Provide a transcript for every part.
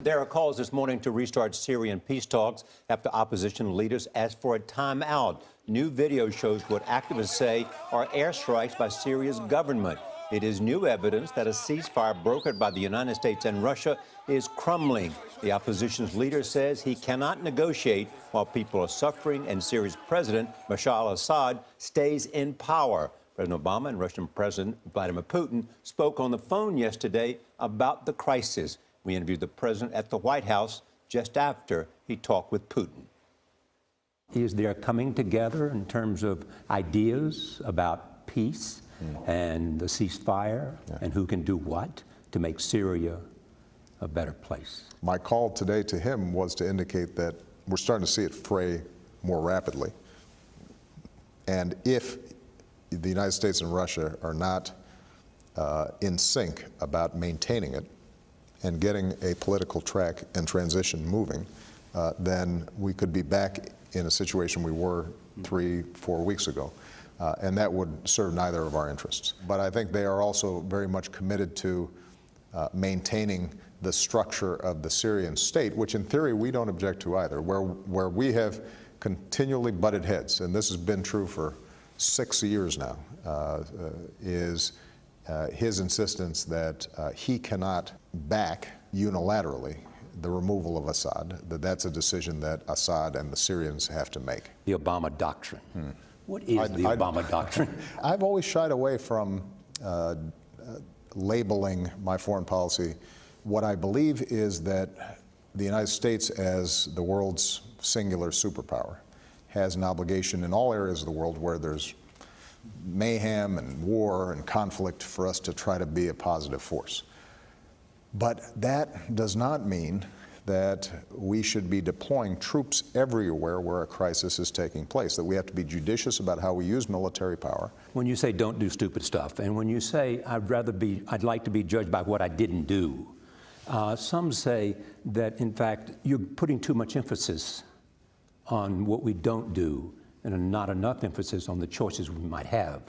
There are calls this morning to restart Syrian peace talks after opposition leaders asked for a timeout. New video shows what activists say are airstrikes by Syria's government. It is new evidence that a ceasefire brokered by the United States and Russia is crumbling. The opposition's leader says he cannot negotiate while people are suffering and Syria's president, Bashar al-Assad, stays in power. President Obama and Russian President Vladimir Putin spoke on the phone yesterday about the crisis. We interviewed the president at the White House just after he talked with Putin. Is there coming together in terms of ideas about peace and the ceasefire and who can do what to make Syria a better place? My call today to him was to indicate that we're starting to see it fray more rapidly. And if the United States and Russia are not in sync about maintaining it and getting a political track and transition moving, then we could be back in a situation we were 3-4 weeks ago. And that would serve neither of our interests. But I think they are also very much committed to maintaining the structure of the Syrian state, which in theory we don't object to either, where we have continually butted heads, and this has been true for 6 years now, is his insistence that he cannot back unilaterally the removal of Assad, that's a decision that Assad and the Syrians have to make. The Obama doctrine. What is the Obama doctrine? I've always shied away from labeling my foreign policy. What I believe is that the United States, as the world's singular superpower, has an obligation in all areas of the world where there's mayhem and war and conflict for us to try to be a positive force. But that does not mean that we should be deploying troops everywhere where a crisis is taking place, that we have to be judicious about how we use military power. When you say don't do stupid stuff, and when you say I'd like to be judged by what I didn't do, some say that, in fact, you're putting too much emphasis on what we don't do and not enough emphasis on the choices we might have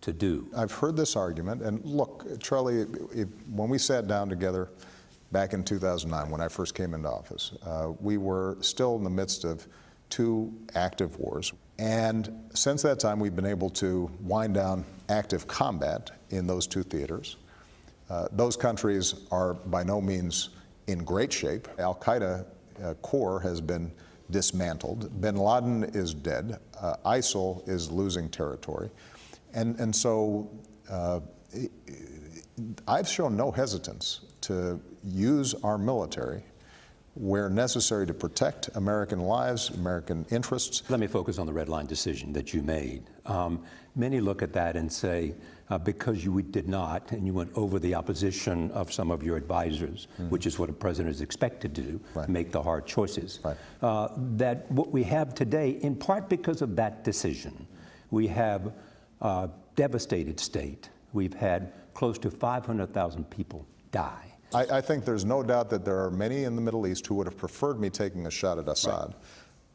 to do. I've heard this argument, and look, Charlie, when we sat down together back in 2009, when I first came into office, we were still in the midst of 2 active wars. And since that time, we've been able to wind down active combat in those 2 theaters. Those countries are by no means in great shape. Al-Qaeda core has been dismantled. Bin Laden is dead. ISIL is losing territory. And so I've shown no hesitance to use our military where necessary to protect American lives, American interests. Let me focus on the red line decision that you made. Many look at that and say, because you did not, and you went over the opposition of some of your advisors, which is what a president is expected to do, make the hard choices, that what we have today, in part because of that decision, we have a devastated state. We've had close to 500,000 people die. I think there's no doubt that there are many in the Middle East who would have preferred me taking a shot at Assad.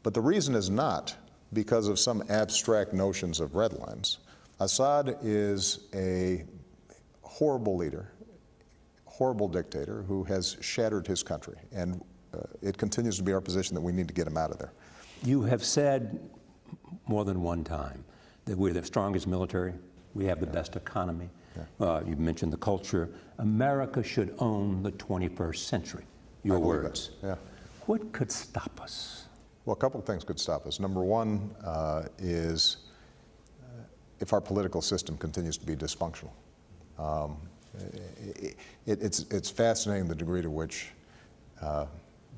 But the reason is not because of some abstract notions of red lines. Assad is a horrible leader, horrible dictator who has shattered his country. And it continues to be our position that we need to get him out of there. You have said more than one time that we're the strongest military, we have the best economy. You mentioned the culture. America should own the 21st century, your words. What could stop us? Well, a couple of things could stop us. Number one is if our political system continues to be dysfunctional. It's fascinating the degree to which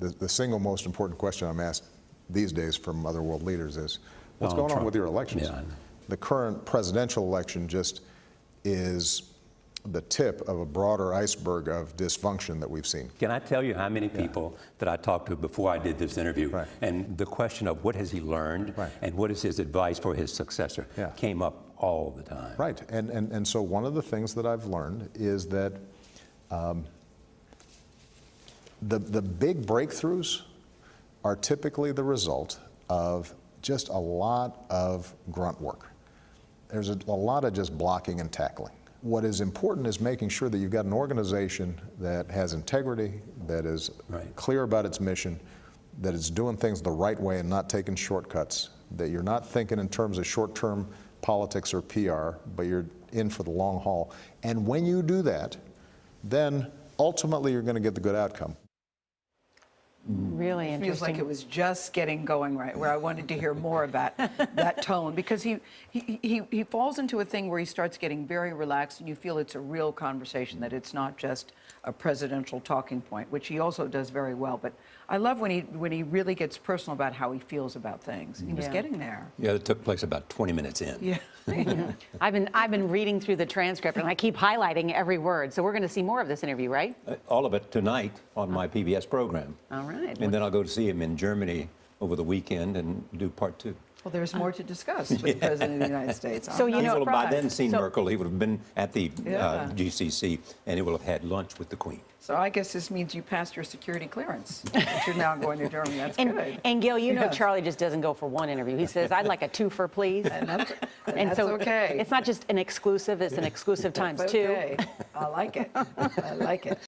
the single most important question I'm asked these days from other world leaders is, what's going on with your elections? The current presidential election just is the tip of a broader iceberg of dysfunction that we've seen. Can I tell you how many people that I talked to before I did this interview, and the question of what has he learned and what is his advice for his successor came up all the time. And so one of the things that I've learned is that the big breakthroughs are typically the result of just a lot of grunt work. There's a lot of just blocking and tackling. What is important is making sure that you've got an organization that has integrity, that is clear about its mission, that is doing things the right way and not taking shortcuts, that you're not thinking in terms of short-term politics or PR, but you're in for the long haul. And when you do that, then ultimately you're going to get the good outcome. Really interesting. Feels like it was just getting going right, where I wanted to hear more about that tone, because he falls into a thing where he starts getting very relaxed, and you feel it's a real conversation, that it's not just a presidential talking point, which he also does very well. But I love when he really gets personal about how he feels about things. He was getting there. Yeah, it took place about 20 minutes in. Yeah. I've been reading through the transcript, and I keep highlighting every word. So we're going to see more of this interview, right? All of it tonight on my PBS program. All right. And then I'll go to see him in Germany over the weekend and do part 2. Well, there's more to discuss with the President of the United States. So, I'm you not He know, will have by then surprised. seen Merkel. He would have been at the Yeah. GCC, and he will have had lunch with the Queen. So I guess this means you passed your security clearance. That you're now going to Germany. That's good. And Gil, you know Yeah. Charlie just doesn't go for one interview. He says, "I'd like a twofer, please." And that's so okay. it's not just an exclusive; it's an exclusive times two. Okay. I like it. I like it.